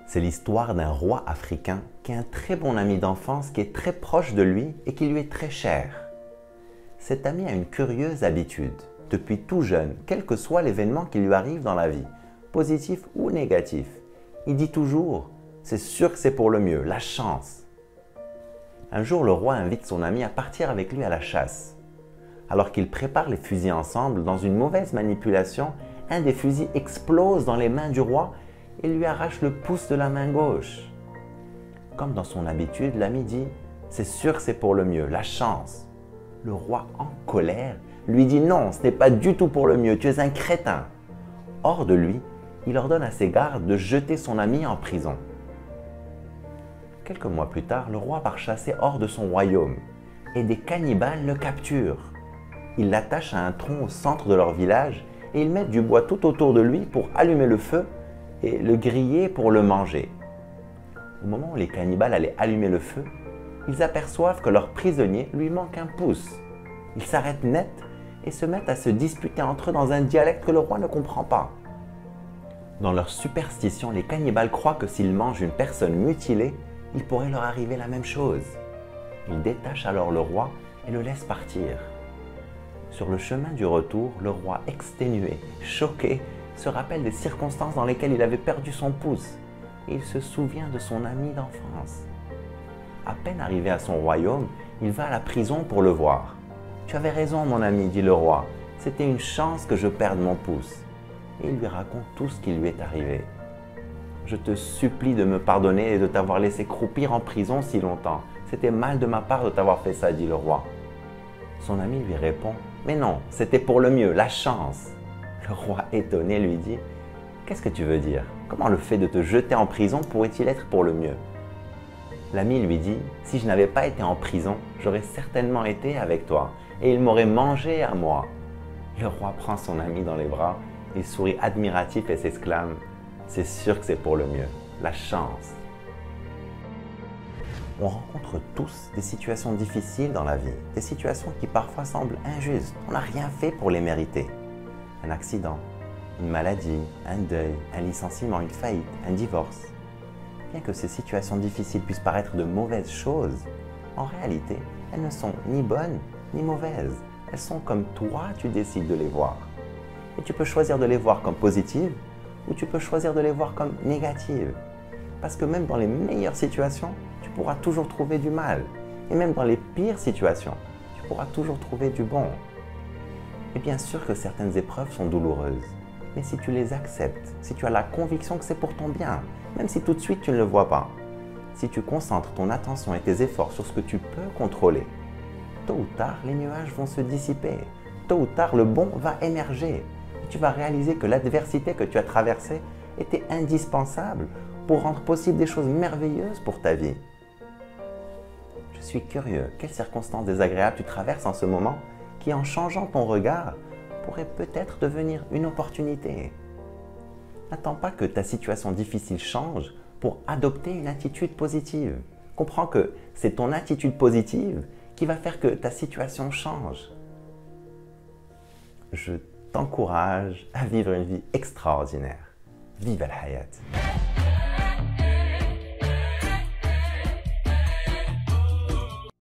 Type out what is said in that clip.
C'est l'histoire d'un roi africain qui a un très bon ami d'enfance qui est très proche de lui et qui lui est très cher. Cet ami a une curieuse habitude. Depuis tout jeune, quel que soit l'événement qui lui arrive dans la vie, positif ou négatif, il dit toujours « c'est sûr que c'est pour le mieux, la chance ». Un jour, le roi invite son ami à partir avec lui à la chasse. Alors qu'ils préparent les fusils ensemble, dans une mauvaise manipulation, un des fusils explose dans les mains du roi et lui arrache le pouce de la main gauche. Comme dans son habitude, l'ami dit « c'est sûr que c'est pour le mieux, la chance ». Le roi, en colère, lui dit « non, ce n'est pas du tout pour le mieux, tu es un crétin ». Hors de lui, il ordonne à ses gardes de jeter son ami en prison. Quelques mois plus tard, le roi part chasser hors de son royaume et des cannibales le capturent. Ils l'attachent à un tronc au centre de leur village et ils mettent du bois tout autour de lui pour allumer le feu et le griller pour le manger. Au moment où les cannibales allaient allumer le feu, ils aperçoivent que leur prisonnier lui manque un pouce. Ils s'arrêtent net et se mettent à se disputer entre eux dans un dialecte que le roi ne comprend pas. Dans leur superstition, les cannibales croient que s'ils mangent une personne mutilée, il pourrait leur arriver la même chose. Ils détachent alors le roi et le laissent partir. Sur le chemin du retour, le roi, exténué, choqué, se rappelle des circonstances dans lesquelles il avait perdu son pouce et il se souvient de son ami d'enfance. À peine arrivé à son royaume, il va à la prison pour le voir. « Tu avais raison, mon ami, dit le roi, c'était une chance que je perde mon pouce. » Et il lui raconte tout ce qui lui est arrivé. « Je te supplie de me pardonner et de t'avoir laissé croupir en prison si longtemps. C'était mal de ma part de t'avoir fait ça, dit le roi. » Son ami lui répond « Mais non, c'était pour le mieux, la chance. » Le roi étonné lui dit « Qu'est-ce que tu veux dire? Comment le fait de te jeter en prison pourrait-il être pour le mieux ?» L'ami lui dit « Si je n'avais pas été en prison, j'aurais certainement été avec toi et il m'aurait mangé à moi. » Le roi prend son ami dans les bras, il sourit admiratif et s'exclame « C'est sûr que c'est pour le mieux, la chance. » On rencontre tous des situations difficiles dans la vie, des situations qui parfois semblent injustes. On n'a rien fait pour les mériter. Un accident, une maladie, un deuil, un licenciement, une faillite, un divorce. Bien que ces situations difficiles puissent paraître de mauvaises choses, en réalité, elles ne sont ni bonnes ni mauvaises. Elles sont comme toi, tu décides de les voir. Et tu peux choisir de les voir comme positives ou tu peux choisir de les voir comme négatives. Parce que même dans les meilleures situations, tu pourras toujours trouver du mal. Et même dans les pires situations, tu pourras toujours trouver du bon. Et bien sûr que certaines épreuves sont douloureuses. Mais si tu les acceptes, si tu as la conviction que c'est pour ton bien, même si tout de suite tu ne le vois pas, si tu concentres ton attention et tes efforts sur ce que tu peux contrôler, tôt ou tard, les nuages vont se dissiper. Tôt ou tard, le bon va émerger. Et tu vas réaliser que l'adversité que tu as traversée était indispensable pour rendre possible des choses merveilleuses pour ta vie. Je suis curieux, quelles circonstances désagréables tu traverses en ce moment qui, en changeant ton regard, pourrait peut-être devenir une opportunité. N'attends pas que ta situation difficile change pour adopter une attitude positive. Comprends que c'est ton attitude positive qui va faire que ta situation change. Je t'encourage à vivre une vie extraordinaire. Vive al-Hayat!